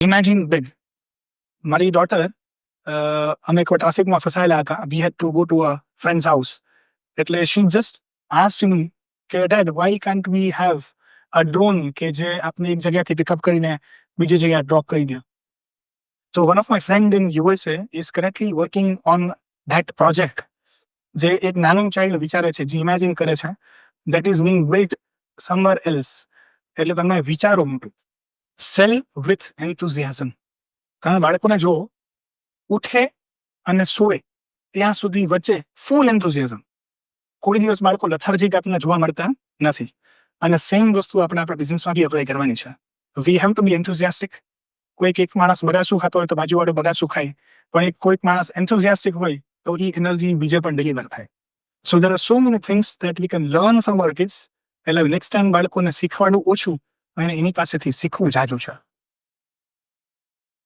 Imagine big. મારી daughter, અમે કોઈ ટ્રાફિકમાં ફસાયેલા હતા. We had to go to a friends house. એટલે શી જસ્ટ આસ્ક્ડ મી કે dad why can't we have a drone કે જે આપને એક જગ્યાથી પિકઅપ કરીને બીજી જગ્યાએ ડ્રોપ કરી દે. તો one of my friend in USA is currently working on that project. જે એક નાનું ચાઇલ્ડ વિચારે છે, જે ઇમેજિન કરે છે, that is being built somewhere else. એટલે તમે વિચારો મોટું. Sell with enthusiasm. તમે બાળકોને જો ઉઠે અને સૂવે ત્યાં સુધી વચ્ચે ફૂલ એન્થુઝિયાઝમ. કોઈ દિવસ બાળકો લથાર્જિક આપણને જોવા મળતા નથી. અને સેમ વસ્તુ આપણે આપણા બિઝનેસમાં બી અપ્લાય કરવાની છે. We have to be enthusiastic. કોઈક એક માણસ બગાસું ખાતો હોય તો બાજુવાળો બગાસું ખાય, પણ એક કોઈક માણસ એન્થુઝિયાસ્ટિક હોય તો એ એનર્જી બીજે પણ ડિલિવર થાય. So there are so many things that we can learn from our kids. એટલે નેક્સ્ટ ટાઈમ બાળકોને શીખવાડવું ઓછું અને એની પાસેથી શીખવું જાજુ છે.